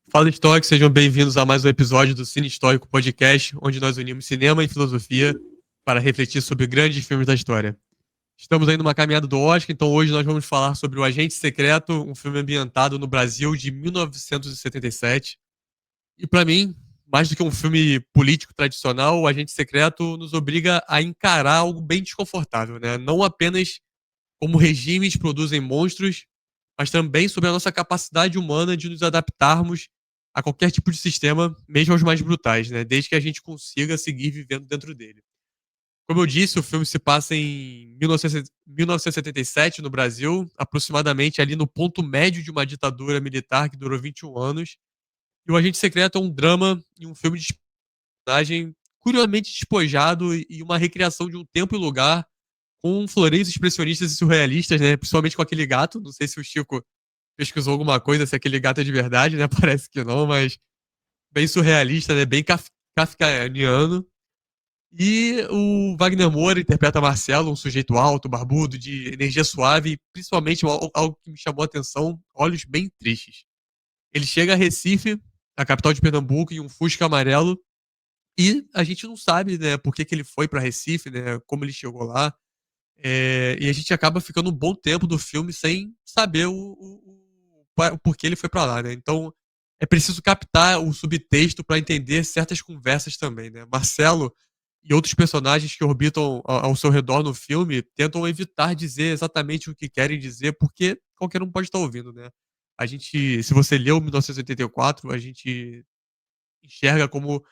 Fala Histórico, sejam bem-vindos a mais um episódio do Cine Histórico Podcast, onde nós unimos cinema e filosofia para refletir sobre grandes filmes da história. Estamos aí numa caminhada do Oscar, então hoje nós vamos falar sobre O Agente Secreto, um filme ambientado no Brasil de 1977. E para mim, mais do que um filme político tradicional, O Agente Secreto nos obriga a encarar algo bem desconfortável, né? Não apenas como regimes produzem monstros, mas também sobre a nossa capacidade humana de nos adaptarmos a qualquer tipo de sistema, mesmo aos mais brutais, né? Desde que a gente consiga seguir vivendo dentro dele. Como eu disse, o filme se passa em 1977 no Brasil, aproximadamente ali no ponto médio de uma ditadura militar que durou 21 anos. E O Agente Secreto é um drama e um filme de espionagem curiosamente despojado e uma recriação de um tempo e lugar com floreios expressionistas e surrealistas, né? Principalmente com aquele gato. Não sei se o Chico pesquisou alguma coisa, se aquele gato é de verdade, né? Parece que não, mas bem surrealista, né? Bem kafkaniano. E o Wagner Moura interpreta Marcelo, um sujeito alto, barbudo, de energia suave, e principalmente algo que me chamou a atenção, olhos bem tristes. Ele chega a Recife, a capital de Pernambuco, em um Fusca amarelo, e a gente não sabe, né, por que ele foi para Recife, né, como ele chegou lá. E a gente acaba ficando um bom tempo do filme sem saber o porquê ele foi pra lá, né? Então é preciso captar o subtexto para entender certas conversas também, né? Marcelo e outros personagens que orbitam ao seu redor no filme tentam evitar dizer exatamente o que querem dizer, porque qualquer um pode estar ouvindo, né? A gente, se você leu 1984, a gente enxerga como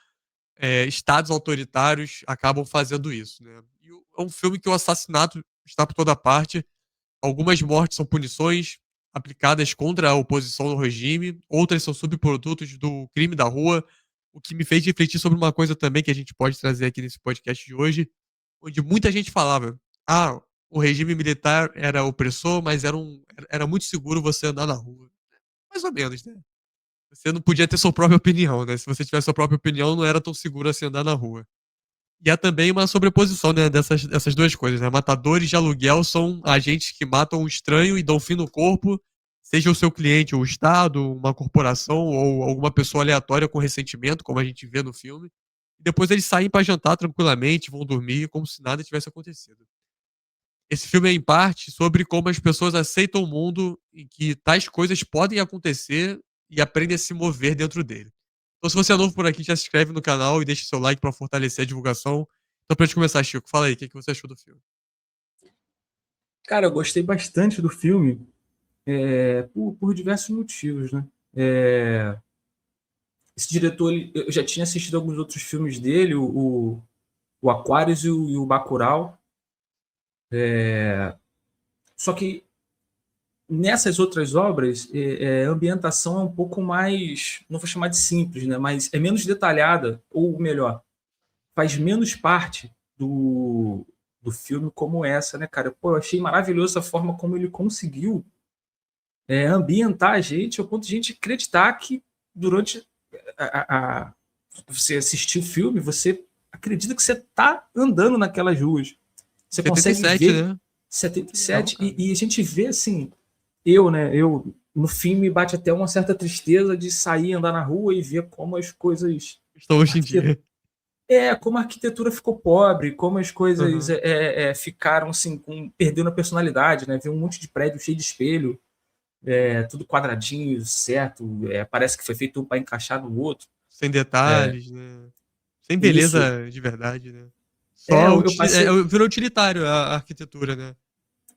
estados autoritários acabam fazendo isso, né? E é um filme que o assassinato está por toda parte. Algumas mortes são punições aplicadas contra a oposição ao regime, outras são subprodutos do crime da rua, o que me fez refletir sobre uma coisa também que a gente pode trazer aqui nesse podcast de hoje, onde muita gente falava: ah, o regime militar era opressor, mas era muito seguro você andar na rua. Mais ou menos, né? Você não podia ter sua própria opinião, né? Se você tivesse sua própria opinião, não era tão seguro assim andar na rua. E há também uma sobreposição, né, dessas duas coisas, né? Matadores de aluguel são agentes que matam um estranho e dão fim no corpo, seja o seu cliente, o Estado, uma corporação ou alguma pessoa aleatória com ressentimento, como a gente vê no filme. E depois eles saem para jantar tranquilamente, vão dormir como se nada tivesse acontecido. Esse filme é, em parte, sobre como as pessoas aceitam o mundo em que tais coisas podem acontecer e aprendem a se mover dentro dele. Então, se você é novo por aqui, já se inscreve no canal e deixa seu like para fortalecer a divulgação. Então, pra gente começar, Chico, fala aí, o que você achou do filme? Cara, eu gostei bastante do filme, por diversos motivos, né? Esse diretor, eu já tinha assistido alguns outros filmes dele, o Aquarius e o Bacurau. Só que nessas outras obras, a ambientação é um pouco mais, não vou chamar de simples, né? Mas é menos detalhada, ou melhor, faz menos parte do filme como essa, né, cara? Pô, eu achei maravilhoso a forma como ele conseguiu ambientar a gente, ao ponto de a gente acreditar que durante você assistir o filme, você acredita que você está andando naquelas ruas. Em Você consegue 77, ver né? Surreal, 77 cara. e a gente vê assim, eu no fim me bate até uma certa tristeza de sair andar na rua e ver como as coisas Estou hoje em arquitetura, dia. como a arquitetura ficou pobre, como as coisas Uhum. ficaram assim, perdendo a personalidade, né? Ver um monte de prédio cheio de espelho, tudo quadradinho, certo, parece que foi feito um para encaixar no outro. Sem detalhes, né? Sem Isso, beleza de verdade, né? Só eu passei. virou utilitário a arquitetura, né?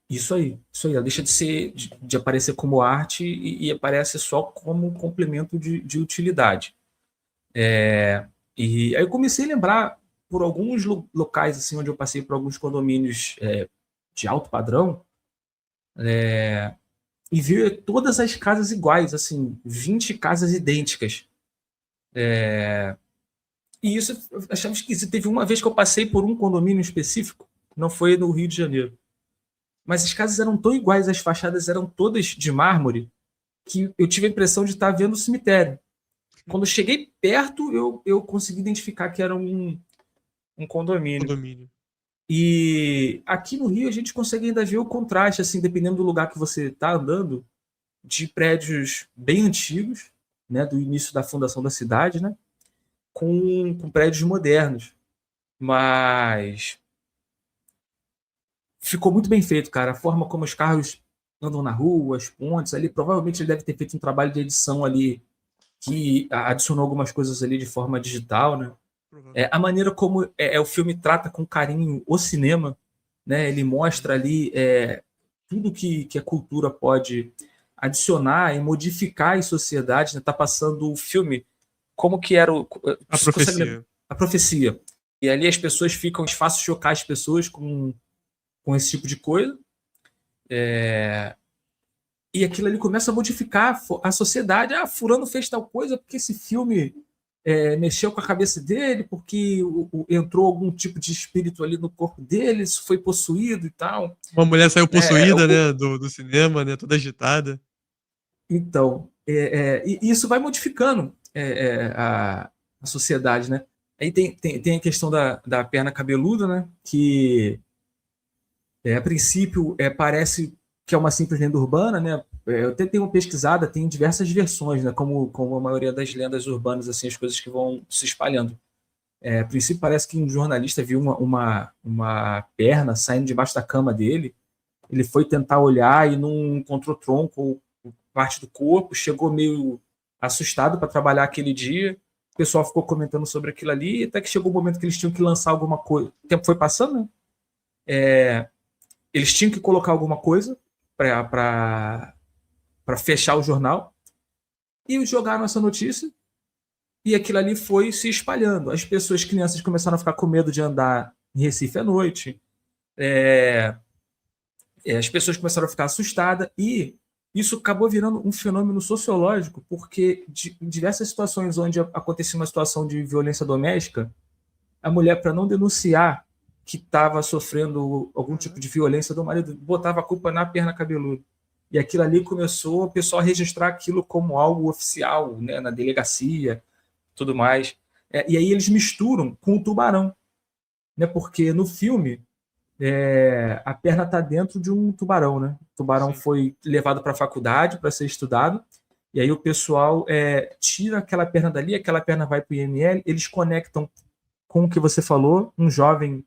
Isso aí. Ela deixa de aparecer como arte e aparece só como um complemento de utilidade. E aí eu comecei a lembrar por alguns locais assim onde eu passei por alguns condomínios de alto padrão e vi todas as casas iguais, assim, 20 casas idênticas. E isso eu achava esquisito. Teve uma vez que eu passei por um condomínio específico, não foi no Rio de Janeiro, mas as casas eram tão iguais, as fachadas eram todas de mármore, que eu tive a impressão de estar vendo o cemitério. Quando eu cheguei perto, eu consegui identificar que era um condomínio. Condomínio. E aqui no Rio a gente consegue ainda ver o contraste, assim, dependendo do lugar que você está andando, de prédios bem antigos. né, do início da fundação da cidade, né, com prédios modernos. Mas ficou muito bem feito, cara. A forma como os carros andam na rua, as pontes ali, provavelmente ele deve ter feito um trabalho de edição ali que adicionou algumas coisas ali de forma digital, né? A maneira como o filme trata com carinho o cinema, né? Ele mostra ali tudo que a cultura pode adicionar e modificar em sociedade, né? Tá passando o filme como que era A profecia. a profecia. E ali as pessoas ficam, é fácil chocar as pessoas com esse tipo de coisa. E aquilo ali começa a modificar a sociedade. Ah, fulano fez tal coisa porque esse filme mexeu com a cabeça dele, porque entrou algum tipo de espírito ali no corpo dele, isso foi possuído e tal. Uma mulher saiu possuída, né, do cinema, né, toda agitada. Então, e isso vai modificando a sociedade, né? Aí tem a questão da perna cabeluda, né? Que a princípio parece que é uma simples lenda urbana, né? Eu até tenho uma pesquisada, tem diversas versões, né? Como a maioria das lendas urbanas, assim, as coisas que vão se espalhando. A princípio parece que um jornalista viu uma perna saindo debaixo da cama dele. Ele foi tentar olhar e não encontrou tronco ou parte do corpo, chegou meio assustado para trabalhar aquele dia. O pessoal ficou comentando sobre aquilo ali, até que chegou o momento que eles tinham que lançar alguma coisa. O tempo foi passando, né? Eles tinham que colocar alguma coisa para fechar o jornal e jogaram essa notícia e aquilo ali foi se espalhando. As pessoas, crianças, começaram a ficar com medo de andar em Recife à noite. As pessoas começaram a ficar assustadas e isso acabou virando um fenômeno sociológico, porque em diversas situações onde acontecia uma situação de violência doméstica, a mulher, para não denunciar que estava sofrendo algum tipo de violência do marido, botava a culpa na perna cabeluda. E aquilo ali começou o pessoal a registrar aquilo como algo oficial, né, na delegacia, tudo mais. E aí eles misturam com o tubarão, né, porque no filme a perna está dentro de um tubarão, né? O tubarão Sim. foi levado para a faculdade para ser estudado, e aí o pessoal tira aquela perna dali, aquela perna vai para o IML, eles conectam com o que você falou, um jovem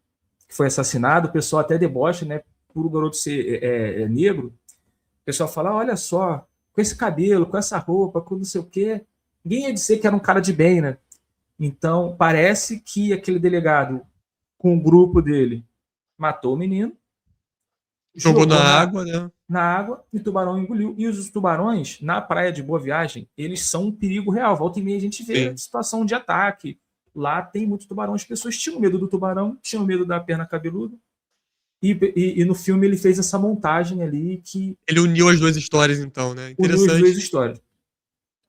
que foi assassinado, o pessoal até debocha, né? Por o garoto ser negro, o pessoal fala, olha só, com esse cabelo, com essa roupa, com não sei o quê, ninguém ia dizer que era um cara de bem, né? Então, parece que aquele delegado, com o grupo dele, matou o menino, Jogou na jogou água, né? na água e o tubarão engoliu. E os tubarões, na praia de Boa Viagem, eles são um perigo real. Volta e meia a gente vê situação de ataque. Lá tem muito tubarão. As pessoas tinham medo do tubarão, tinham medo da perna cabeluda. E no filme ele fez essa montagem ali que Ele uniu as duas histórias, então, né? uniu as duas Interessante. histórias.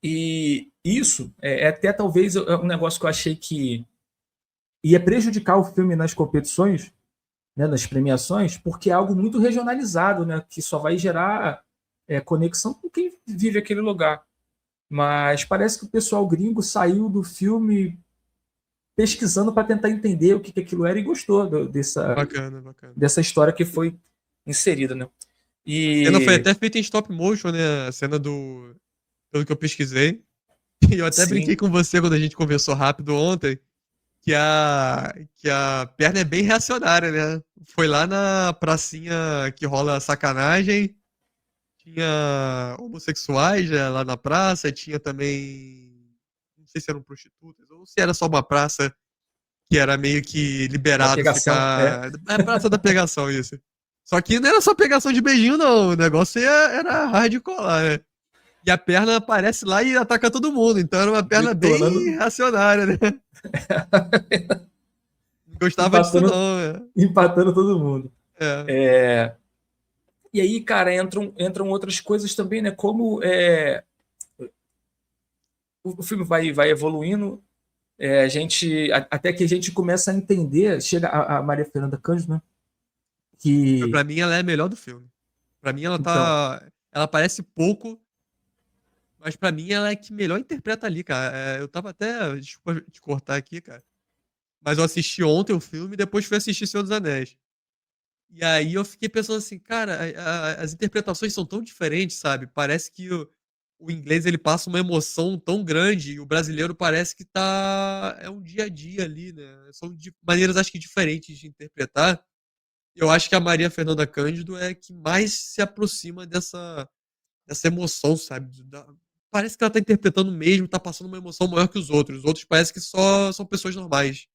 E isso até talvez um negócio que eu achei que ia prejudicar o filme nas competições, né, nas premiações, porque é algo muito regionalizado, né, que só vai gerar conexão com quem vive aquele lugar. Mas parece que o pessoal gringo saiu do filme pesquisando para tentar entender o que aquilo era e gostou Bacana, bacana. dessa história que foi inserida, né? A cena foi E até feita em stop motion, né? A cena do... Pelo que eu pesquisei. E eu até brinquei sim, com você quando a gente conversou rápido ontem, que a perna é bem reacionária, né? Foi lá na pracinha que rola sacanagem, tinha homossexuais, né, lá na praça, tinha também, não sei se eram prostitutas, ou se era só uma praça que era meio que da liberado pegação, ficar. É a praça da pegação, isso. Só que não era só pegação de beijinho, não. O negócio era hardcore lá, né? E a perna aparece lá e ataca todo mundo. Então era uma perna bem detonando, reacionária, né? Não gostava disso, empatando, não, né? empatando todo mundo. É. E aí, cara, entram outras coisas também, né? Como o filme vai evoluindo, até que a gente começa a entender, chega a Maria Fernanda Cândido, né? Que Pra mim, ela é a melhor do filme. Pra mim, ela então, tá. Ela aparece pouco, mas pra mim, ela é que melhor interpreta ali, cara. Eu tava até. Desculpa te cortar aqui, cara. Mas eu assisti ontem o filme e depois fui assistir Senhor dos Anéis. E aí eu fiquei pensando assim, cara, as interpretações são tão diferentes, sabe? Parece que o inglês ele passa uma emoção tão grande e o brasileiro parece que tá é um dia a dia ali, né? São de maneiras acho que diferentes de interpretar. Eu acho que a Maria Fernanda Cândido é que mais se aproxima dessa emoção, sabe? Parece que ela tá interpretando mesmo, tá passando uma emoção maior que os outros. Os outros parece que só são pessoas normais.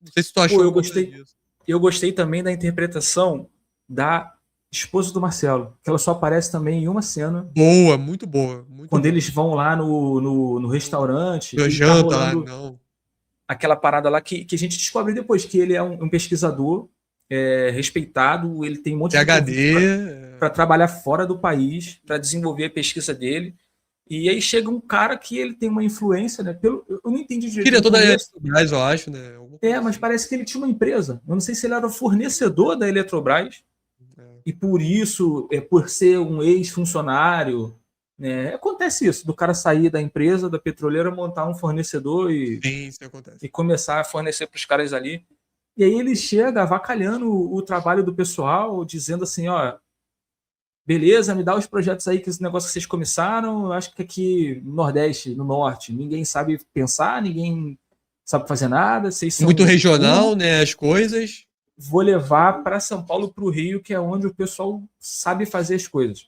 Não sei se tu Pô, achou alguma coisa disso. eu gostei também da interpretação da esposa do Marcelo, que ela só aparece também em uma cena, Boa, muito boa, muito quando boa. eles vão lá no restaurante Eu e tá janta lá, rolando não. aquela parada lá que a gente descobre depois, que ele é um pesquisador respeitado, ele tem um monte de PhD. convite para trabalhar fora do país, para desenvolver a pesquisa dele. E aí chega um cara que ele tem uma influência, né? Eu não entendi direito no Diretor da começo. Eletrobras, eu acho, né? Alguma coisa Mas assim. parece que ele tinha uma empresa. Eu não sei se ele era fornecedor da Eletrobras, É. e por isso, por ser um ex-funcionário, né? Acontece isso, do cara sair da empresa, da petroleira, montar um fornecedor Sim, isso acontece. e começar a fornecer para os caras ali. E aí ele chega avacalhando o trabalho do pessoal, dizendo assim, ó, beleza, me dá os projetos aí, que esse negócio que vocês começaram, eu acho que aqui no Nordeste, no Norte, ninguém sabe pensar, ninguém sabe fazer nada, vocês são Muito regional, burro, né? As coisas. vou levar para São Paulo, para o Rio, que é onde o pessoal sabe fazer as coisas,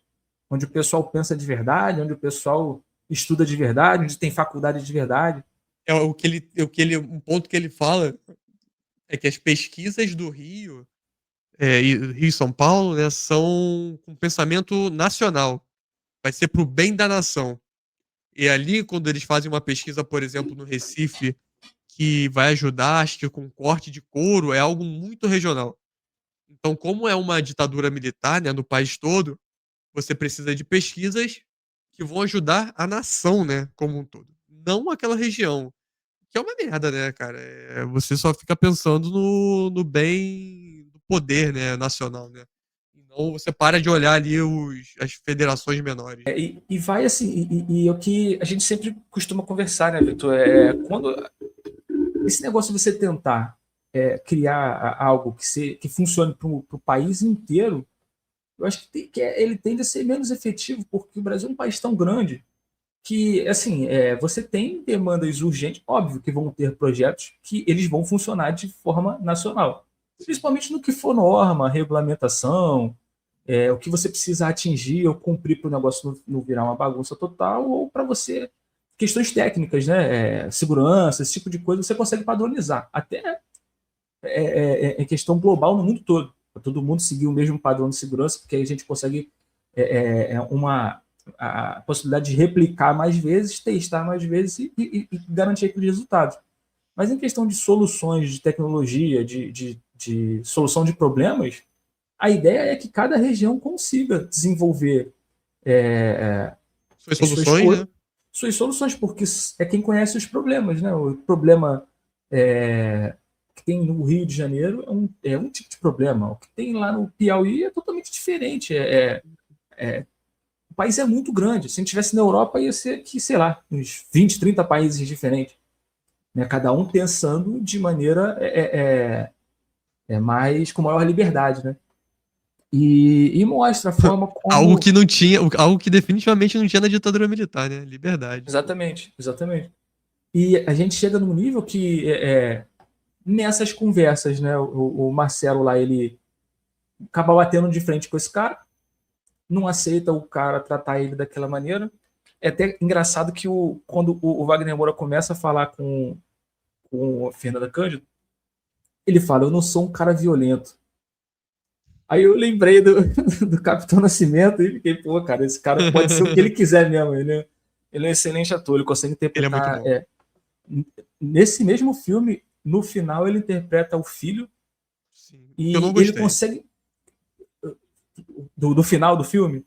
onde o pessoal pensa de verdade, onde o pessoal estuda de verdade, onde tem faculdade de verdade. Um ponto que ele fala é que as pesquisas do Rio, Rio e São Paulo, né, são com pensamento nacional. Vai ser pro bem da nação. E ali, quando eles fazem uma pesquisa, por exemplo, no Recife, que vai ajudar, acho que com corte de couro, é algo muito regional. Então, como é uma ditadura militar, né, no país todo, você precisa de pesquisas que vão ajudar a nação, né, como um todo. Não aquela região. Que é uma merda, né, cara? Você só fica pensando no bem do poder, né, nacional, né? Então você para de olhar ali as federações menores. E vai assim, e é o que a gente sempre costuma conversar, né, Vitor? Quando esse negócio de você tentar criar algo que funcione para o país inteiro, eu acho ele tende a ser menos efetivo, porque o Brasil é um país tão grande que, assim, você tem demandas urgentes, óbvio que vão ter projetos que eles vão funcionar de forma nacional, principalmente no que for norma, regulamentação, o que você precisa atingir ou cumprir para o negócio não virar uma bagunça total, ou para você, questões técnicas, né? Segurança, esse tipo de coisa, você consegue padronizar. Até em questão global no mundo todo. Para todo mundo seguir o mesmo padrão de segurança, porque aí a gente consegue a possibilidade de replicar mais vezes, testar mais vezes e garantir aqueles resultados. Mas em questão de soluções, de tecnologia, de solução de problemas, a ideia é que cada região consiga desenvolver Suas as soluções, né? suas soluções, porque é quem conhece os problemas. Né? O problema que tem no Rio de Janeiro é um tipo de problema. O que tem lá no Piauí é totalmente diferente. O país é muito grande. Se a gente estivesse na Europa, ia ser que, sei lá, uns 20, 30 países diferentes. Né? Cada um pensando de maneira mais com maior liberdade. Né? E mostra a forma Algo como. que não tinha, algo que definitivamente não tinha na ditadura militar, né? Liberdade. Exatamente, exatamente. E a gente chega num nível que nessas conversas, né, o Marcelo lá, ele acaba batendo de frente com esse cara, não aceita o cara tratar ele daquela maneira. É até engraçado que quando o Wagner Moura começa a falar com a Fernanda Cândido, ele fala, eu não sou um cara violento. Aí eu lembrei do Capitão Nascimento e fiquei, pô, cara, esse cara pode ser o que ele quiser mesmo. Ele é um excelente ator, ele consegue Ele é muito interpretar. bom. Nesse mesmo filme, no final, ele interpreta o filho. Sim. Eu não E ele gostei. consegue. Do final do filme?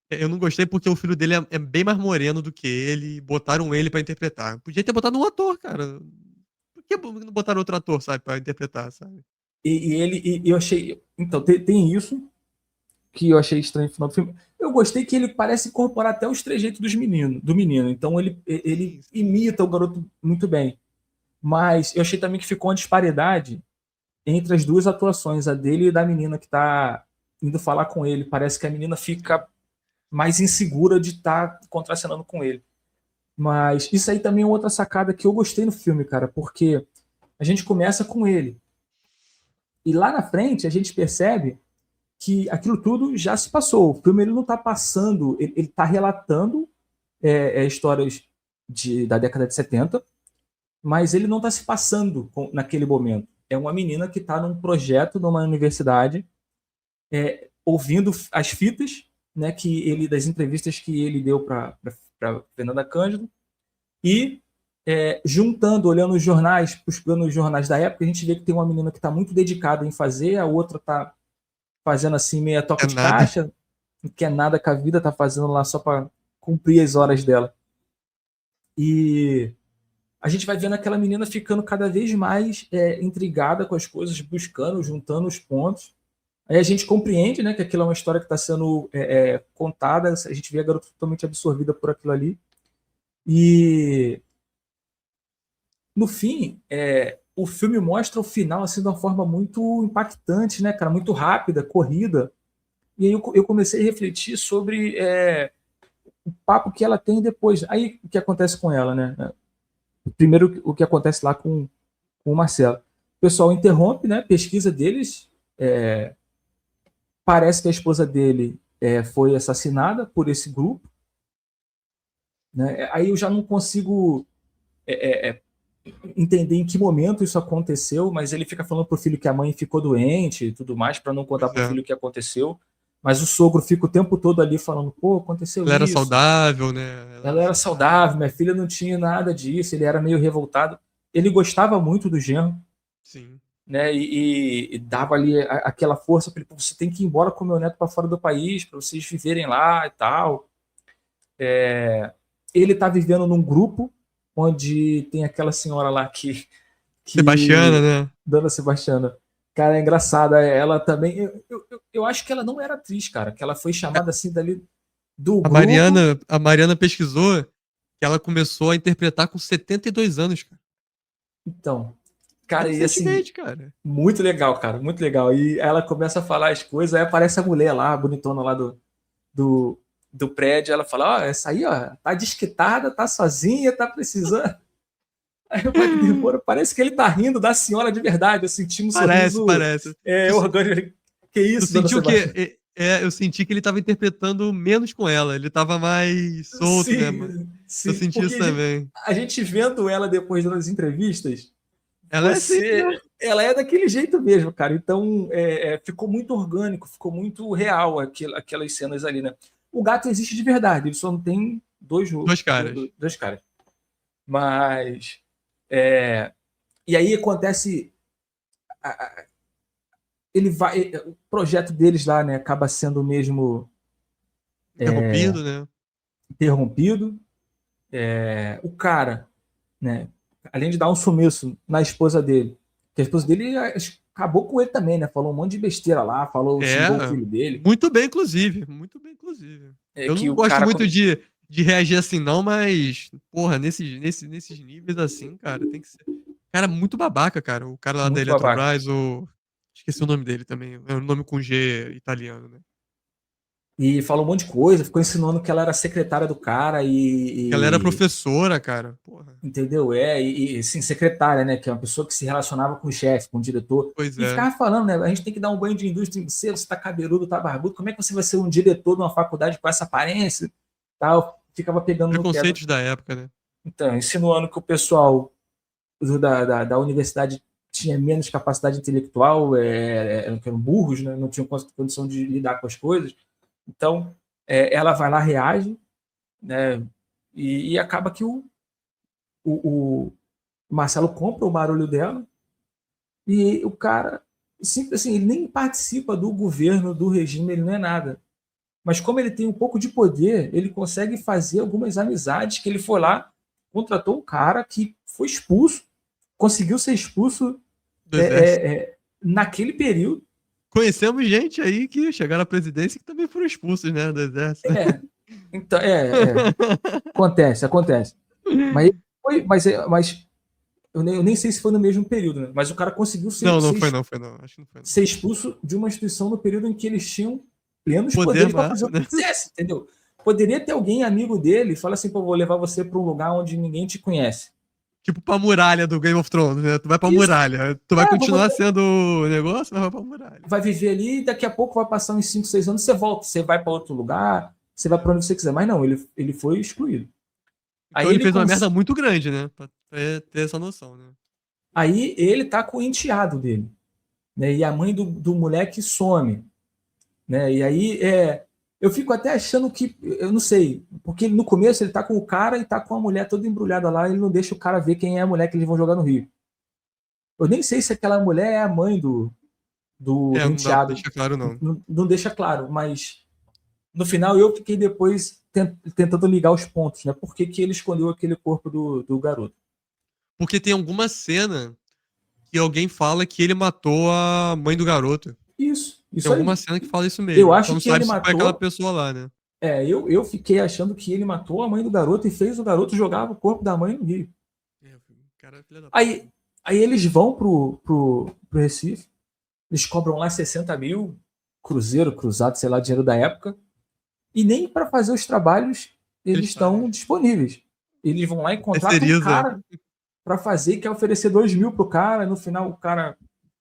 Eu não gostei porque o filho dele é bem mais moreno do que ele. Botaram ele pra interpretar. Podia ter botado um ator, cara. Por que não botaram outro ator, sabe, pra interpretar, sabe? E eu achei. Então, tem isso que eu achei estranho no final do filme. Eu gostei que ele parece incorporar até os trejeitos do menino. Então, ele Sim, sim. imita o garoto muito bem. Mas eu achei também que ficou uma disparidade entre as duas atuações, a dele e da menina que tá indo falar com ele. Parece que a menina fica mais insegura de estar contracenando com ele. Mas isso aí também é outra sacada que eu gostei no filme, cara, porque a gente começa com ele. E lá na frente a gente percebe que aquilo tudo já se passou. O filme ele não está passando, ele está relatando histórias da década de 70, mas ele não está se passando naquele momento. É uma menina que está num projeto numa universidade, ouvindo as fitas, né, das entrevistas que ele deu para Fernanda Cândido, e juntando, olhando os jornais, buscando os jornais da época, a gente vê que tem uma menina que está muito dedicada em fazer, a outra está fazendo assim meia toca de caixa, não quer nada com a vida, está fazendo lá só para cumprir as horas dela. E a gente vai vendo aquela menina ficando cada vez mais intrigada com as coisas, buscando, juntando os pontos. Aí a gente compreende, né, que aquilo é uma história que está sendo contada, a gente vê a garota totalmente absorvida por aquilo ali. E no fim, o filme mostra o final assim, de uma forma muito impactante, né, cara? Muito rápida, corrida. E aí eu comecei a refletir sobre o papo que ela tem depois. Aí o que acontece com ela, né? Primeiro, o que acontece lá com o Marcelo. O pessoal interrompe, né? Pesquisa deles. Parece que a esposa dele foi assassinada por esse grupo. Né? Aí eu já não consigo entender em que momento isso aconteceu, mas ele fica falando pro filho que a mãe ficou doente e tudo mais, para não contar pro filho o que aconteceu. Mas o sogro fica o tempo todo ali falando, pô, aconteceu isso. Ela era saudável, né? Ela era saudável, minha filha não tinha nada disso, ele era meio revoltado. Ele gostava muito do genro. Sim. Né? E dava ali aquela força para ele, você tem que ir embora com o meu neto para fora do país, para vocês viverem lá e tal. Ele tá vivendo num grupo onde tem aquela senhora lá que Sebastiana, né? Dona Sebastiana. Cara, é engraçada. Ela também. Eu acho que ela não era atriz, cara. Que ela foi chamada assim dali do grupo. A Mariana pesquisou que ela começou a interpretar com 72 anos, cara. Então, cara, e assim. Cara. Muito legal, cara. Muito legal. E ela começa a falar as coisas, aí aparece a mulher lá, a bonitona lá do prédio. Ela fala: ó, essa aí, ó, tá desquitada, tá sozinha, tá precisando. Aí o Wagner Moura, parece que ele tá rindo da senhora de verdade. Eu senti um sorriso. Parece. Orgânico. Que isso, dona Sebastiana? Eu senti que ele tava interpretando menos com ela. Ele tava mais solto, sim, né, mano? Sim, eu senti isso também. A gente vendo ela depois das entrevistas, ela é assim, né? Ela é daquele jeito mesmo, cara. Então, ficou muito orgânico, ficou muito real aquelas cenas ali, né? O gato existe de verdade, ele só não tem dois caras. Dois caras. Mas... e aí acontece... o projeto deles lá, né, acaba sendo mesmo... Interrompido, né? Interrompido. O cara, né, além de dar um sumiço na esposa dele, que a esposa dele acabou com ele também, né? Falou um monte de besteira lá, xingou o filho dele. Muito bem, inclusive. Eu não gosto muito de reagir assim, não, mas, porra, nesses níveis assim, cara, tem que ser. Cara, muito babaca, cara. O cara lá da Eletrobras, esqueci o nome dele também. É um nome com G italiano, né? E falou um monte de coisa, ficou ensinando que ela era secretária do cara e... Que ela era professora, cara. Porra. Entendeu? Sim, secretária, né? Que é uma pessoa que se relacionava com o chefe, com o diretor. Pois e ficava falando, né? A gente tem que dar um banho de indústria em você, você tá cabeludo, tá barbudo, como é que você vai ser um diretor de uma faculdade com essa aparência? Tal. Ficava pegando preconceitos no da época, né? Então, insinuando que o pessoal da universidade tinha menos capacidade intelectual, eram burros, né? Não tinham condição de lidar com as coisas. Então, ela vai lá, reage, né? E acaba que o Marcelo compra o barulho dela e o cara, simples assim, ele nem participa do governo, do regime, ele não é nada. Mas como ele tem um pouco de poder, ele consegue fazer algumas amizades, que ele foi lá, contratou um cara que foi expulso, conseguiu ser expulso naquele período. Conhecemos gente aí que chegaram à presidência que também foram expulsos, né, do exército. Então, acontece. Mas eu nem sei se foi no mesmo período, né? Mas o cara conseguiu ser expulso de uma instituição no período em que eles tinham plenos poderes para fazer o que quisesse, entendeu? Poderia ter alguém amigo dele e fala assim, pô, vou levar você para um lugar onde ninguém te conhece. Tipo pra muralha do Game of Thrones, né? Tu vai pra Isso. muralha. Tu vai Vou continuar botar... sendo o negócio, mas vai pra muralha. vai viver ali e daqui a pouco vai passar uns 5, 6 anos, você volta, você vai para outro lugar, você vai para onde você quiser. Mas não, ele foi excluído. Então ele fez uma merda muito grande, né? Pra ter essa noção, né? Aí ele tá com o enteado dele, né? E a mãe do moleque some, né? E aí eu fico até achando que, eu não sei, porque no começo ele tá com o cara e tá com a mulher toda embrulhada lá, ele não deixa o cara ver quem é a mulher que eles vão jogar no Rio. Eu nem sei se aquela mulher é a mãe do Não dá pra enteado. deixar claro, não. Não deixa claro, mas no final eu fiquei depois tentando ligar os pontos, né? Por que ele escondeu aquele corpo do garoto? Porque tem alguma cena que alguém fala que ele matou a mãe do garoto. Tem Isso alguma aí. cena que fala isso mesmo. Eu Então acho não que ele sabe se foi aquela matou. pessoa lá, né? Eu fiquei achando que ele matou a mãe do garoto e fez o garoto jogar o corpo da mãe no rio. Cara, filha da Aí eles vão pro Recife, eles cobram lá 60 mil, cruzeiro, cruzado, sei lá, dinheiro da época, e nem para fazer os trabalhos eles estão disponíveis. Eles vão lá e contratam um cara para fazer, quer oferecer 2 mil pro cara, no final o cara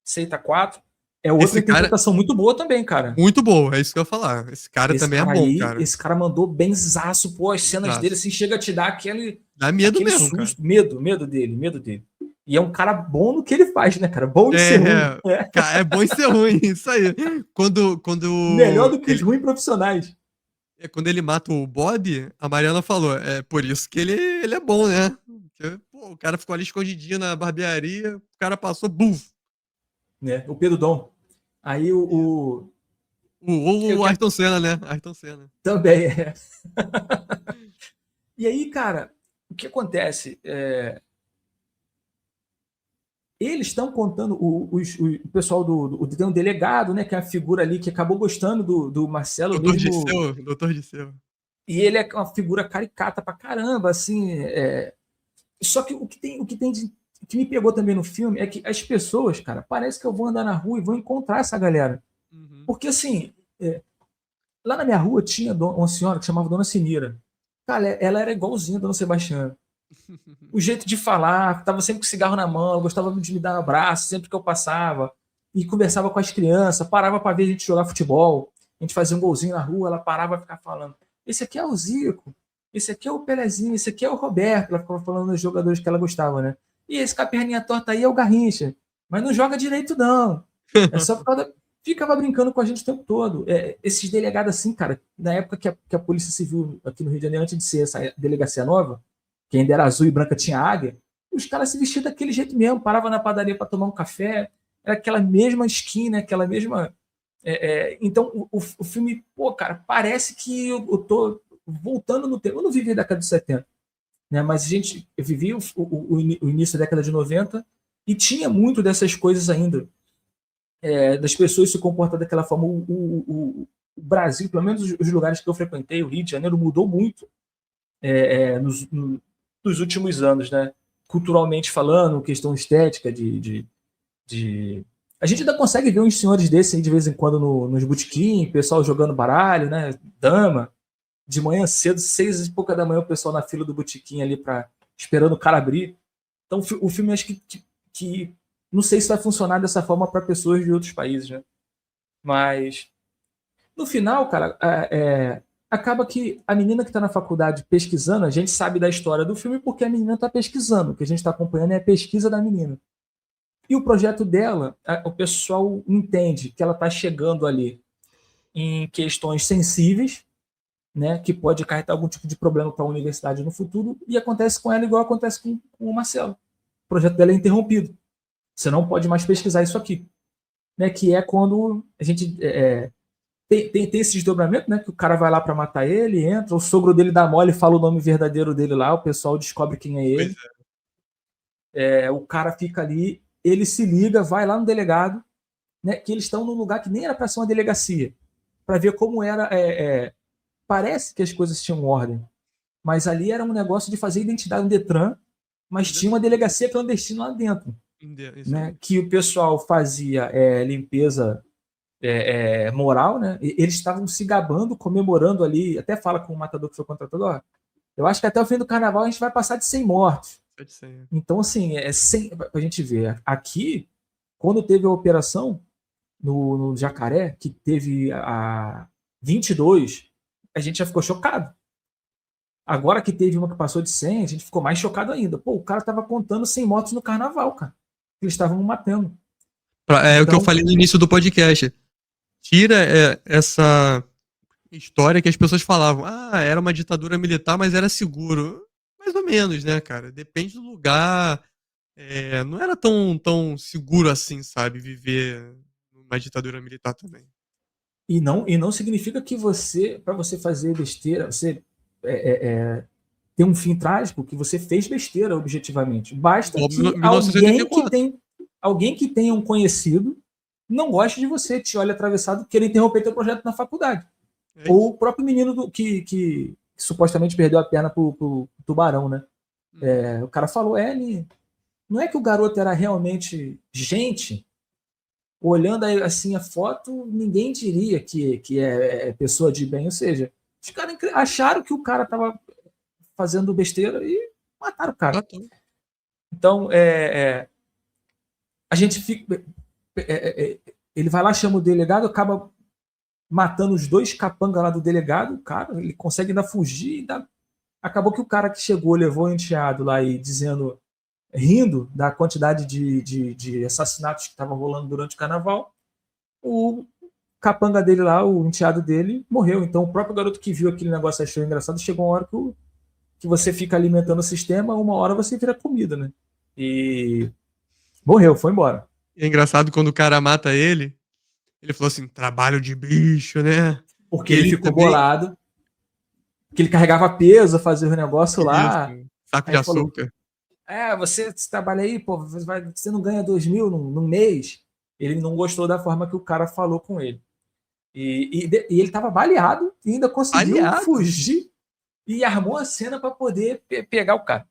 aceita 4. É outra interpretação muito boa também, cara. Muito boa, é isso que eu ia falar. Esse cara também é bom, cara. Esse cara mandou benzaço, pô, as cenas dele assim, chega a te dar dá medo aquele mesmo, susto, cara. medo dele. E é um cara bom no que ele faz, né, cara? Bom em ser ruim. É bom em ser ruim, isso aí. Melhor do que os ruins profissionais. Quando ele mata o Bob, a Mariana falou, é por isso que ele é bom, né? Porque, pô, o cara ficou ali escondidinho na barbearia, o cara passou, buf! Né? O Pedro Dom. Aí o Ayrton Senna, né? Ayrton Senna. Também é. E aí, cara, o que acontece? Eles estão contando, o pessoal tem um delegado, né, que é a figura ali que acabou gostando do Marcelo mesmo. Doutor Disseu. E ele é uma figura caricata pra caramba, assim. Só que o que me pegou também no filme é que as pessoas, cara, parece que eu vou andar na rua e vou encontrar essa galera. Porque, assim, lá na minha rua tinha uma senhora que chamava Dona Sinira. Cara, ela era igualzinha a Dona Sebastiana. O jeito de falar, tava sempre com cigarro na mão, gostava de me dar um abraço sempre que eu passava, e conversava com as crianças, parava para ver a gente jogar futebol, a gente fazia um golzinho na rua, ela parava para ficar falando, esse aqui é o Zico, esse aqui é o Pelezinho, esse aqui é o Roberto, ela ficava falando dos jogadores que ela gostava, né? E esse com a perninha torta aí é o Garrincha, mas não joga direito não, é só por causa... Ficava brincando com a gente o tempo todo. Esses delegados assim, cara, na época que a Polícia Civil aqui no Rio de Janeiro, antes de ser essa delegacia nova, que ainda era azul e branca tinha águia, os caras se vestiam daquele jeito mesmo, paravam na padaria para tomar um café, era aquela mesma esquina, aquela mesma... então, o filme, pô, cara, parece que eu tô voltando no tempo. Eu não vivi a década de 70, né? Mas eu vivi o início da década de 90 e tinha muito dessas coisas ainda, das pessoas se comportar daquela forma. O Brasil, pelo menos os lugares que eu frequentei, o Rio de Janeiro, mudou muito nos últimos anos, né? Culturalmente falando, questão estética A gente ainda consegue ver uns senhores desses aí de vez em quando nos botequim, pessoal jogando baralho, né? Dama. De manhã cedo, 6 e pouca da manhã, o pessoal na fila do botequim ali esperando o cara abrir. Então o filme acho que não sei se vai funcionar dessa forma para pessoas de outros países, né? Mas no final, cara, acaba que a menina que está na faculdade pesquisando, a gente sabe da história do filme porque a menina está pesquisando. O que a gente está acompanhando é a pesquisa da menina. E o projeto dela, o pessoal entende que ela está chegando ali em questões sensíveis, né, que pode acarretar algum tipo de problema para a universidade no futuro, e acontece com ela igual acontece com o Marcelo. O projeto dela é interrompido. Você não pode mais pesquisar isso aqui. Né, que é quando a gente... Tem esse desdobramento, né? Que o cara vai lá para matar ele, entra, o sogro dele dá mole, fala o nome verdadeiro dele lá, o pessoal descobre quem é ele. O cara fica ali, ele se liga, vai lá no delegado, né? Que eles estão num lugar que nem era para ser uma delegacia, para ver como era. Parece que as coisas tinham ordem, mas ali era um negócio de fazer identidade no Detran, mas tinha uma delegacia clandestina lá dentro, né? Que o pessoal fazia limpeza moral, né? Eles estavam se gabando, comemorando ali, até fala com o matador que foi contratado, ó, eu acho que até o fim do carnaval a gente vai passar de 100 mortos. Então, assim, pra gente ver, aqui, quando teve a operação no Jacaré, que teve a 22, a gente já ficou chocado. Agora que teve uma que passou de 100, a gente ficou mais chocado ainda. Pô, o cara tava contando 100 mortos no carnaval, cara. Eles estavam matando. É o que eu Então, falei no início do podcast. Tira essa história que as pessoas falavam. Ah, era uma ditadura militar, mas era seguro. Mais ou menos, né, cara? Depende do lugar. Não era tão seguro assim, sabe? Viver numa ditadura militar também. E não significa que para você fazer besteira, você ter um fim trágico, que você fez besteira objetivamente. Basta Igual que 1984. alguém que tenha um conhecido não goste de você, te olhe atravessado, queira interromper teu projeto na faculdade. Ou o próprio menino que supostamente perdeu a perna pro tubarão, né? O cara falou, não é que o garoto era realmente gente. Olhando assim a foto, ninguém diria que é pessoa de bem. Ou seja, os caras acharam que o cara estava fazendo besteira e mataram o cara. Então, a gente fica. Ele vai lá, chama o delegado, acaba matando os dois capangas lá do delegado. O cara, ele consegue ainda fugir. Acabou que o cara que chegou, levou o enteado lá e dizendo, rindo da quantidade de assassinatos que estavam rolando durante o carnaval. O capanga dele lá, o enteado dele, morreu. Então, o próprio garoto que viu aquele negócio achou engraçado. Chegou uma hora que você fica alimentando o sistema, uma hora você vira comida, né? E morreu, foi embora. É engraçado quando o cara mata ele. Ele falou assim: trabalho de bicho, né? Porque ele ficou bolado. Que ele carregava peso, fazia o negócio lá. Saco de açúcar. Você trabalha aí, pô, você não ganha 2.000 num mês. Ele não gostou da forma que o cara falou com ele. E ele estava baleado e ainda conseguiu fugir e armou a cena para poder pegar o cara.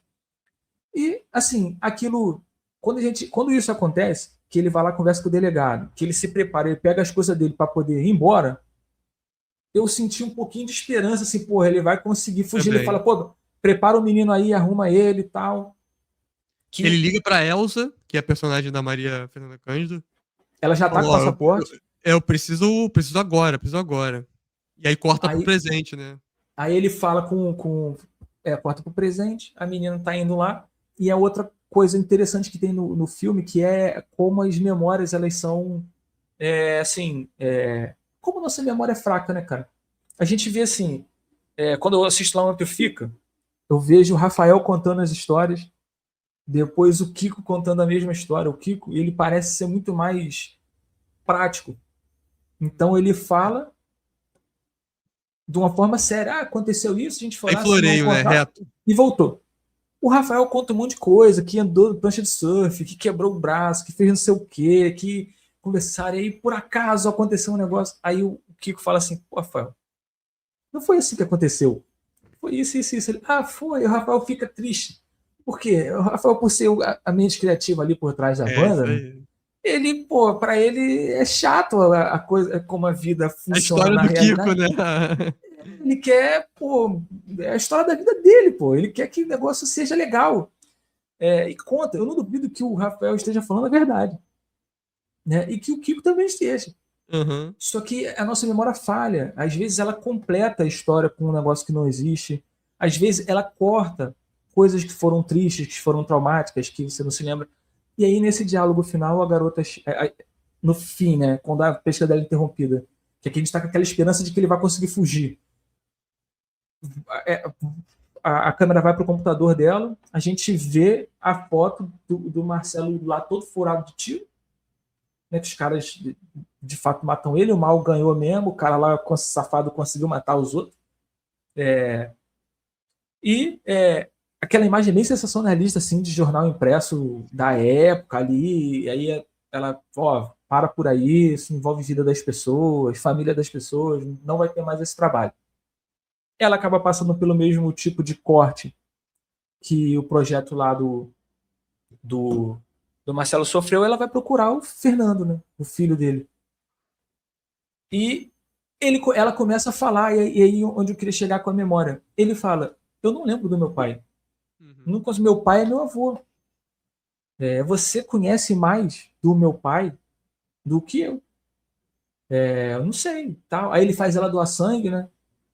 E, assim, aquilo. Quando isso acontece, que ele vai lá, conversa com o delegado, que ele se prepara, ele pega as coisas dele para poder ir embora, eu senti um pouquinho de esperança, assim, porra, ele vai conseguir fugir. Ele fala, pô, prepara o menino aí, arruma ele e tal. Ele liga pra Elsa, que é a personagem da Maria Fernanda Cândido. Ela já tá com o passaporte. Eu preciso agora. E aí corta pro presente, né? Aí ele fala corta pro presente, a menina tá indo lá, e a outra coisa interessante que tem no filme, que é como as memórias, elas são, como nossa memória é fraca, né, cara? A gente vê assim, quando eu assisto lá onde fica, eu vejo o Rafael contando as histórias, depois o Kiko contando a mesma história. O Kiko, ele parece ser muito mais prático. Então ele fala de uma forma séria. Aconteceu isso, a gente foi lá, floreio, né? Reto. E voltou. O Rafael conta um monte de coisa, que andou de prancha de surf, que quebrou o braço, que fez não sei o quê, que conversaram, e aí por acaso aconteceu um negócio. Aí o Kiko fala assim, pô, Rafael, não foi assim que aconteceu. Foi isso. Ele, foi. O Rafael fica triste. Por quê? O Rafael, por ser a mente criativa ali por trás da banda, né? Ele, pô, pra ele é chato a coisa, como a vida funciona na realidade. A história do Kiko, né? Ele quer, pô, é a história da vida dele, pô. Ele quer que o negócio seja legal. E conta, eu não duvido que o Rafael esteja falando a verdade. Né? E que o Kiko também esteja. Uhum. Só que a nossa memória falha. Às vezes ela completa a história com um negócio que não existe. Às vezes ela corta coisas que foram tristes, que foram traumáticas, que você não se lembra. E aí, nesse diálogo final, a garota, no fim, né, quando a pesca dela é interrompida, que aqui a gente está com aquela esperança de que ele vai conseguir fugir. A câmera vai para o computador dela, a gente vê a foto do Marcelo lá todo furado de tiro, né, que os caras de fato matam ele, o mal ganhou mesmo, o cara lá safado conseguiu matar os outros. Aquela imagem bem sensacionalista, assim, de jornal impresso da época ali, e aí ela, para por aí, isso envolve vida das pessoas, família das pessoas, não vai ter mais esse trabalho. Ela acaba passando pelo mesmo tipo de corte que o projeto lá do Marcelo sofreu, ela vai procurar o Fernando, né, o filho dele. E ela começa a falar, e aí onde eu queria chegar com a memória. Ele fala, eu não lembro do meu pai. Nunca, meu pai é meu avô. Você conhece mais do meu pai do que eu. Eu não sei. Tal. Aí ele faz ela doar sangue, né?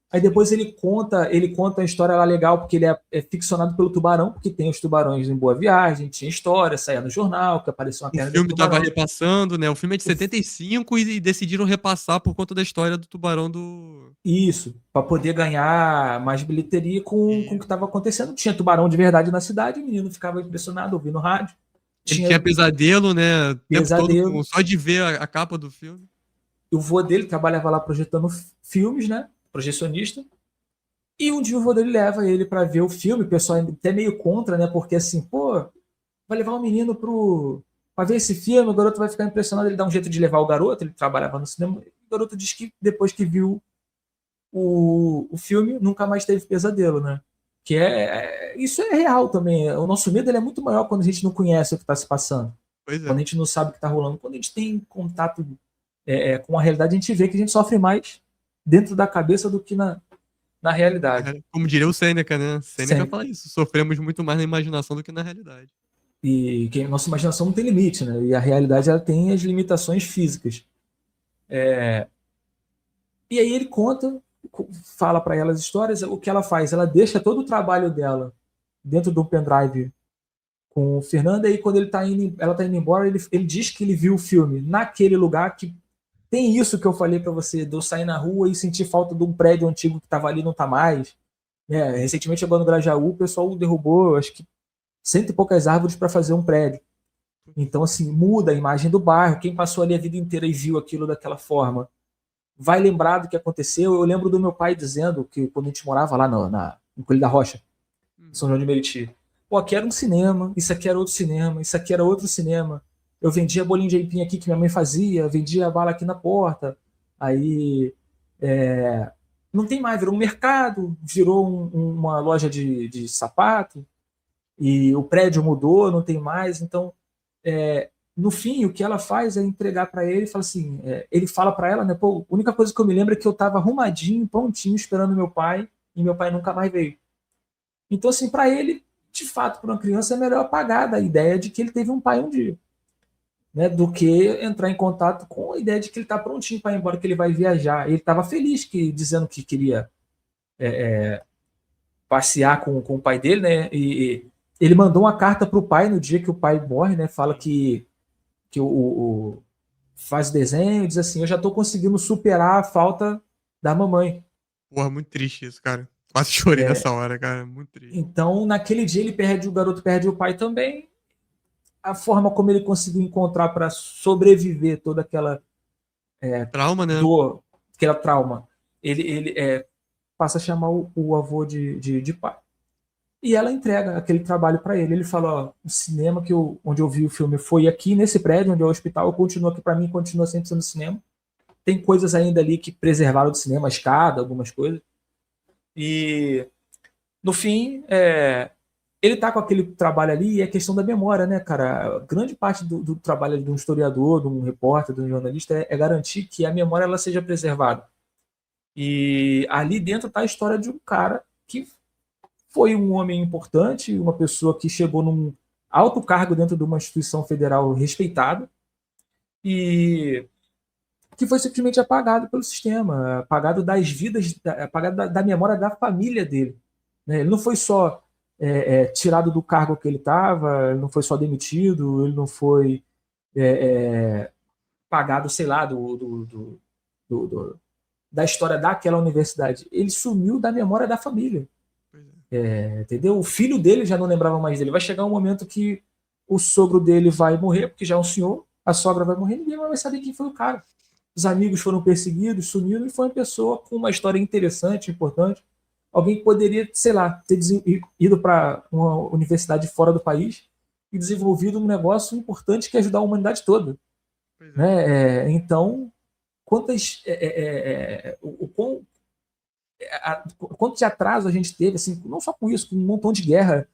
Aí depois ele conta a história lá legal, porque ele é ficcionado pelo Tubarão, porque tem os tubarões em Boa Viagem, tinha história, saía no jornal, que apareceu uma O perna do filme tava tubarão. repassando, né? O filme é de 75 e decidiram repassar por conta da história do tubarão do. Isso, para poder ganhar mais bilheteria com o E que estava acontecendo. Tinha tubarão de verdade na cidade, o menino ficava impressionado ouvindo rádio. ele tinha Tinha pesadelo, né? O tempo todo pesadelo. só de ver a capa do filme. O vô dele trabalhava lá projetando filmes, né? Projecionista. E um dia o vô dele leva ele para ver o filme, o pessoal é até meio contra, né? Porque assim, pô, vai levar o menino para ver esse filme, o garoto vai ficar impressionado, ele dá um jeito de levar o garoto, ele trabalhava no cinema. O garoto diz que depois que viu o filme, nunca mais teve pesadelo, né? Que isso é real também. O nosso medo ele é muito maior quando a gente não conhece o que está se passando, Pois quando é. a gente não sabe o que está rolando, quando a gente tem contato com a realidade, a gente vê que a gente sofre mais dentro da cabeça do que na realidade. Como diria o Sêneca, né? Sêneca Sempre. fala isso. Sofremos muito mais na imaginação do que na realidade. E que a nossa imaginação não tem limite, né? E a realidade ela tem as limitações físicas. E aí ele conta, fala para ela as histórias, o que ela faz? Ela deixa todo o trabalho dela dentro do pendrive com o Fernando, e aí quando ela tá indo embora, ele diz que ele viu o filme naquele lugar que tem isso que eu falei para você, de eu sair na rua e sentir falta de um prédio antigo que estava ali e não tá mais. Recentemente, chegou no Grajaú, o pessoal derrubou, acho que cento e poucas árvores para fazer um prédio. Então, assim, muda a imagem do bairro. Quem passou ali a vida inteira e viu aquilo daquela forma vai lembrar do que aconteceu. Eu lembro do meu pai dizendo que quando a gente morava lá no Coelho da Rocha, em São João de Meriti, pô, aqui era um cinema, isso aqui era outro cinema, isso aqui era outro cinema. Eu vendia bolinho de aipim aqui que minha mãe fazia, vendia bala aqui na porta. Aí não tem mais, virou um mercado, virou uma loja de sapato, e o prédio mudou, não tem mais. Então, no fim, o que ela faz é entregar para ele e fala assim: ele fala para ela, né? Pô, a única coisa que eu me lembro é que eu estava arrumadinho, prontinho, esperando meu pai, e meu pai nunca mais veio. Então, assim, para ele, de fato, para uma criança é melhor apagar da ideia de que ele teve um pai um dia, né? Do que entrar em contato com a ideia de que ele está prontinho para ir embora, que ele vai viajar. Ele estava feliz dizendo que queria passear com o pai dele, né? E ele mandou uma carta para o pai no dia que o pai morre, né? Fala que faz desenho, diz assim: eu já estou conseguindo superar a falta da mamãe. Porra, muito triste isso, cara. Quase chorei nessa hora, cara. Muito triste. Então, naquele dia, o garoto perde o pai também. A forma como ele conseguiu encontrar para sobreviver toda aquela Trauma, né? dor, aquela trauma, ele passa a chamar o avô de pai. E ela entrega aquele trabalho para ele. Ele fala: ó, o cinema onde eu vi o filme foi aqui, nesse prédio, onde é o hospital, continua aqui para mim, continua sempre sendo cinema. Tem coisas ainda ali que preservaram do cinema, a escada, algumas coisas. E, no fim, ele tá com aquele trabalho ali, e é questão da memória, né, cara? Grande parte do trabalho de um historiador, de um repórter, de um jornalista é garantir que a memória ela seja preservada. E ali dentro tá a história de um cara que foi um homem importante, uma pessoa que chegou num alto cargo dentro de uma instituição federal respeitada e que foi simplesmente apagado pelo sistema, apagado das vidas, apagado da memória da família dele. Né? Ele não foi só tirado do cargo que ele estava, ele não foi só demitido, ele não foi pagado, sei lá, da história daquela universidade. Ele sumiu da memória da família. Entendeu? O filho dele já não lembrava mais dele. Vai chegar um momento que o sogro dele vai morrer, porque já é um senhor, a sogra vai morrer, ninguém vai saber quem foi o cara. Os amigos foram perseguidos, sumiram, e foi uma pessoa com uma história interessante, importante. Alguém que poderia, sei lá, ter ido para uma universidade fora do país e desenvolvido um negócio importante que ia ajudar a humanidade toda. Né? Então, quantas. Quanto de atraso a gente teve, assim, não só com isso, com um montão de guerra,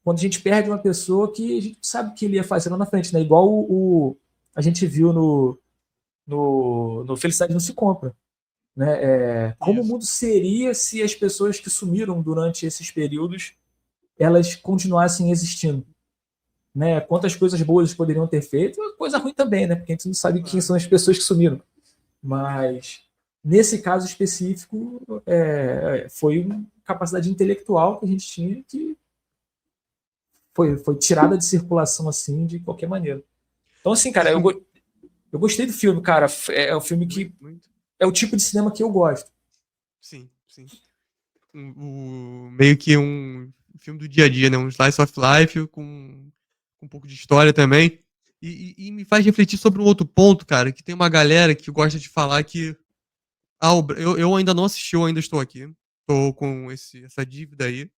quando a gente perde uma pessoa que a gente sabe que ele ia fazer lá na frente, né? Igual a gente viu no Felicidade Não Se Compra. Né? Como o Isso. mundo seria se as pessoas que sumiram durante esses períodos elas continuassem existindo? Né? Quantas coisas boas poderiam ter feito, coisa ruim também, né? Porque a gente não sabe quem Claro. são as pessoas que sumiram. Mas nesse caso específico, foi uma capacidade intelectual que a gente tinha que foi tirada de circulação assim de qualquer maneira. Então, assim, cara, Sim, eu gostei do filme, cara. É um filme que muito, muito. é o tipo de cinema que eu gosto. Sim, sim. Meio que um filme do dia a dia, né? Um slice of life com um pouco de história também. E me faz refletir sobre um outro ponto, cara, que tem uma galera que gosta de falar que. Eu ainda não assisti, eu ainda estou aqui. Tô com essa dívida aí.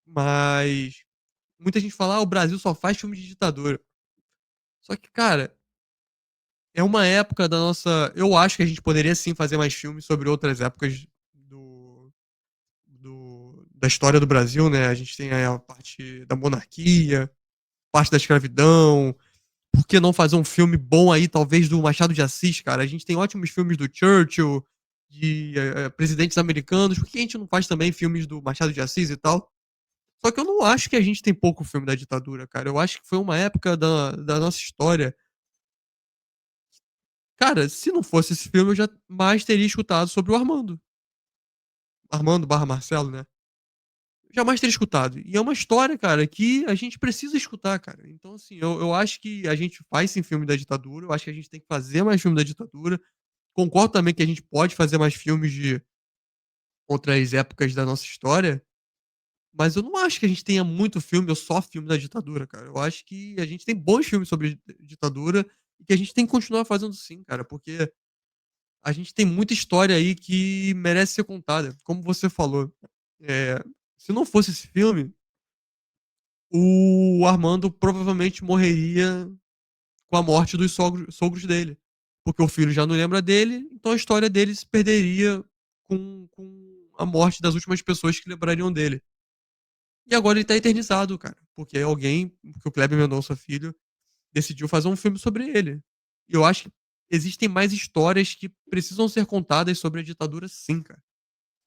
Mas muita gente fala, o Brasil só faz filme de ditadura. Só que, cara, é uma época da nossa. Eu acho que a gente poderia sim fazer mais filmes sobre outras épocas da história do Brasil, né? A gente tem aí a parte da monarquia, parte da escravidão. Por que não fazer um filme bom aí, talvez, do Machado de Assis, cara? A gente tem ótimos filmes do Churchill, de presidentes americanos. Por que a gente não faz também filmes do Machado de Assis e tal? Só que eu não acho que a gente tem pouco filme da ditadura, cara. Eu acho que foi uma época da nossa história. Cara, se não fosse esse filme, eu já mais teria escutado sobre o Armando. Armando barra Marcelo, né? Jamais teria escutado. E é uma história, cara, que a gente precisa escutar, cara. Então, assim, eu acho que a gente faz sim filme da ditadura. Eu acho que a gente tem que fazer mais filme da ditadura. Concordo também que a gente pode fazer mais filmes de outras épocas da nossa história. Mas eu não acho que a gente tenha muito filme ou só filme da ditadura, cara. Eu acho que a gente tem bons filmes sobre ditadura e que a gente tem que continuar fazendo sim, cara. Porque a gente tem muita história aí que merece ser contada. Como você falou. É, se não fosse esse filme, o Armando provavelmente morreria com a morte dos sogros dele. Porque o filho já não lembra dele, então a história dele se perderia com a morte das últimas pessoas que lembrariam dele. E agora ele tá eternizado, cara. Porque porque o Kleber Mendonça Filho, decidiu fazer um filme sobre ele. E eu acho que existem mais histórias que precisam ser contadas sobre a ditadura, sim, cara.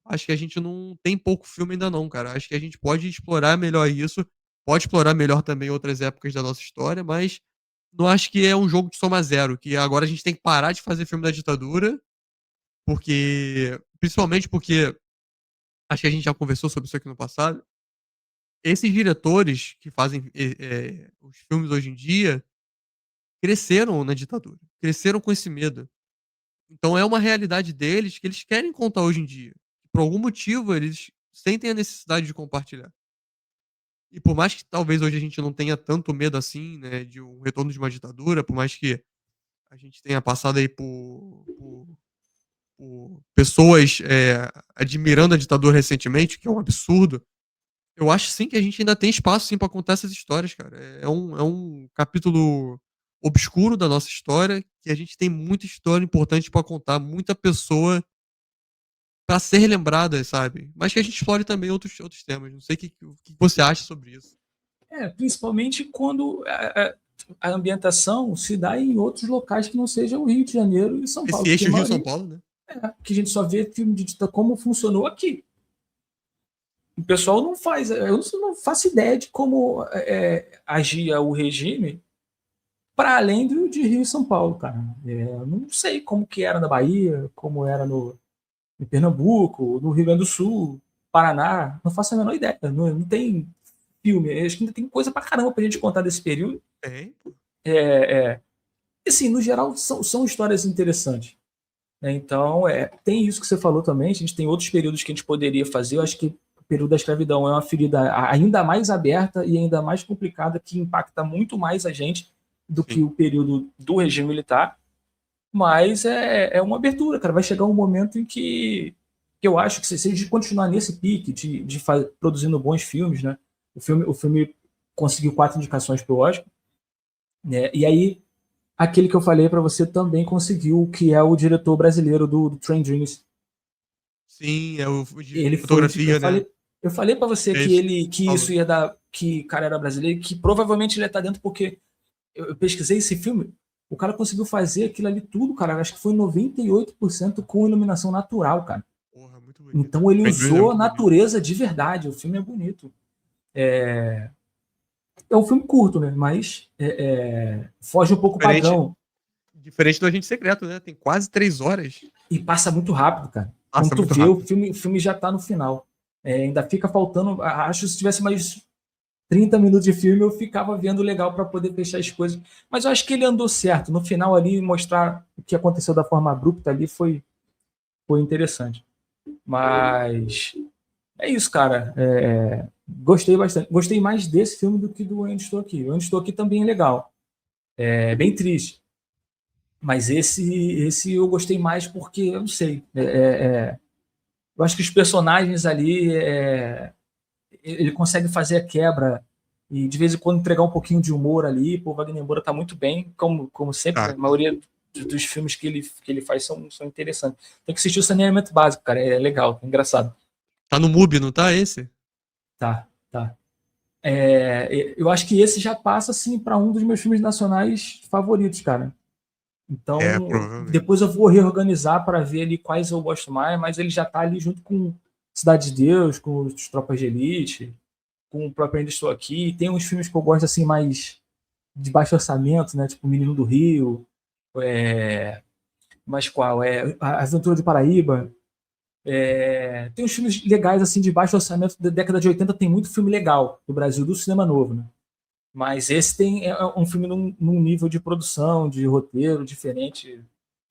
Acho que a gente não tem pouco filme ainda não, cara. Acho que a gente pode explorar melhor isso, pode explorar melhor também outras épocas da nossa história, mas não acho que é um jogo de soma zero, que agora a gente tem que parar de fazer filme da ditadura, principalmente porque acho que a gente já conversou sobre isso aqui no passado. Esses diretores que fazem os filmes hoje em dia cresceram na ditadura, cresceram com esse medo. Então é uma realidade deles que eles querem contar hoje em dia. Por algum motivo, eles sentem a necessidade de compartilhar. E por mais que talvez hoje a gente não tenha tanto medo assim, né, de um retorno de uma ditadura, por mais que a gente tenha passado aí por pessoas admirando a ditadura recentemente, que é um absurdo, eu acho sim que a gente ainda tem espaço sim para contar essas histórias, cara. É um capítulo obscuro da nossa história que a gente tem muita história importante para contar, muita pessoa para ser lembrada, sabe? Mas que a gente explore também outros temas. Não sei o que você acha sobre isso. Principalmente quando a ambientação se dá em outros locais que não sejam o Rio de Janeiro e São Paulo, Esse porque a eixo Rio-São maioria Paulo, né? que a gente só vê filme de ditadura como funcionou aqui. O pessoal não faz, eu não faço ideia de como agia o regime para além de Rio e São Paulo, cara. Eu não sei como que era na Bahia, como era em Pernambuco, no Rio Grande do Sul, Paraná, não faço a menor ideia. Não tem filme, acho que ainda tem coisa pra caramba pra gente contar desse período. Tem, pô. E assim, no geral, são histórias interessantes. Né? Então, tem isso que você falou também, a gente tem outros períodos que a gente poderia fazer, eu acho que o período da escravidão é uma ferida ainda mais aberta e ainda mais complicada, que impacta muito mais a gente do que Sim. o período do regime militar, mas é uma abertura, cara. Vai chegar um momento em que eu acho que se a gente continuar nesse pique de produzindo bons filmes, né? O filme conseguiu 4 indicações para o Oscar, né? E aí aquele que eu falei para você também conseguiu, que é o diretor brasileiro do Train Dreams. Sim, é o de Ele foi, fotografia, né? eu falei para você É que isso. que isso Falou. ia dar, que o cara era brasileiro, que provavelmente ele ia estar dentro porque eu pesquisei esse filme. O cara conseguiu fazer aquilo ali tudo, cara. Acho que foi 98% com iluminação natural, cara. Porra, muito bonito. Então ele Brand New é usou a muito bonito. natureza de verdade. O filme é bonito. É um filme curto, né? Mas foge um pouco o padrão. Diferente do Agente Secreto, né? Tem quase 3 horas. E passa muito rápido, cara. Passa Quando tu muito vê, rápido. o filme já tá no final. Ainda fica faltando. Acho que se tivesse mais 30 minutos de filme, eu ficava vendo legal para poder fechar as coisas. Mas eu acho que ele andou certo. No final ali, mostrar o que aconteceu da forma abrupta ali foi interessante. Mas é isso, cara. Gostei bastante. Gostei mais desse filme do que do Onde Estou Aqui. O Onde Estou Aqui também é legal. É bem triste. Mas esse eu gostei mais porque, eu não sei, eu acho que os personagens ali, ele consegue fazer a quebra e de vez em quando entregar um pouquinho de humor ali. Pô, o Wagner Moura tá muito bem, como sempre, Tá. a maioria dos filmes que ele faz são interessantes. Tem que assistir o Saneamento Básico, cara, é legal, é engraçado. Tá no MUBI, não tá esse? Tá, tá. Eu acho que esse já passa, assim, para um dos meus filmes nacionais favoritos, cara. Então, Provavelmente. depois eu vou reorganizar para ver ali quais eu gosto mais, mas ele já está ali junto com Cidade de Deus, com os Tropas de Elite, com o próprio Ainda Estou Aqui. Tem uns filmes que eu gosto assim mais de baixo orçamento, né? Tipo Menino do Rio, mas qual? A Aventura de Paraíba. Tem uns filmes legais assim de baixo orçamento da década de 80, tem muito filme legal do Brasil, do cinema novo, né? Mas esse é um filme num nível de produção, de roteiro diferente.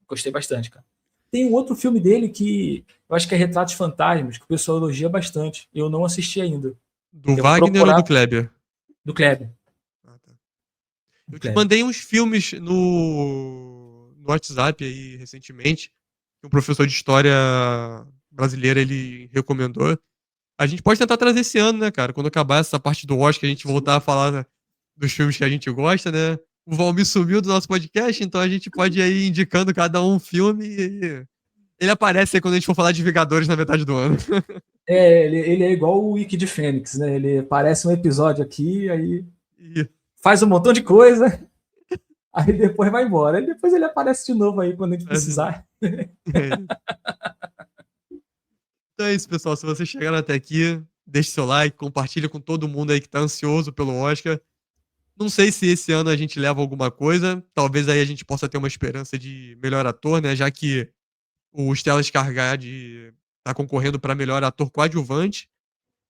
Gostei bastante, cara. Tem um outro filme dele que eu acho que é Retratos Fantasmas, que o pessoal elogia bastante. Eu não assisti ainda. Do Eu vou Wagner ou do procurar Kleber? do Kleber. Ah, tá. Do Eu te Kleber. mandei uns filmes no WhatsApp aí recentemente, que um professor de história brasileira ele recomendou. A gente pode tentar trazer esse ano, né, cara? Quando acabar essa parte do Oscar, a gente voltar a falar, né, dos filmes que a gente gosta, né? O Valmir sumiu do nosso podcast, então a gente pode ir aí indicando cada um filme e ele aparece aí quando a gente for falar de Vingadores na metade do ano. Ele é igual o Wiki de Fênix, né? Ele aparece um episódio aqui, aí E- faz um montão de coisa, aí depois vai embora. Aí depois ele aparece de novo aí quando a gente precisar. Então é isso, pessoal. Se vocês chegaram até aqui, deixe seu like, compartilha com todo mundo aí que tá ansioso pelo Oscar. Não sei se esse ano a gente leva alguma coisa. Talvez aí a gente possa ter uma esperança de melhor ator, né? Já que o Stellan Skarsgård tá concorrendo para melhor ator coadjuvante.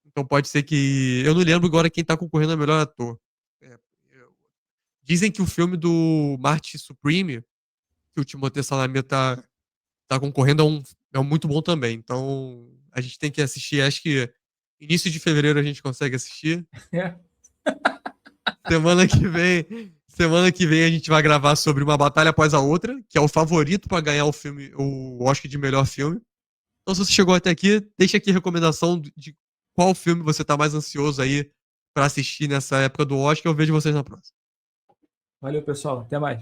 Então pode ser que. Eu não lembro agora quem tá concorrendo a melhor ator. É, dizem que o filme do Marty Supreme, que o Timothée Chalamet tá concorrendo, é um muito bom também. Então a gente tem que assistir. Acho que início de fevereiro a gente consegue assistir. É. Semana que vem a gente vai gravar sobre Uma Batalha Após a Outra, que é o favorito para ganhar o filme, o Oscar de melhor filme. Então, se você chegou até aqui, deixa aqui a recomendação de qual filme você tá mais ansioso aí para assistir nessa época do Oscar. Eu vejo vocês na próxima. Valeu, pessoal. Até mais.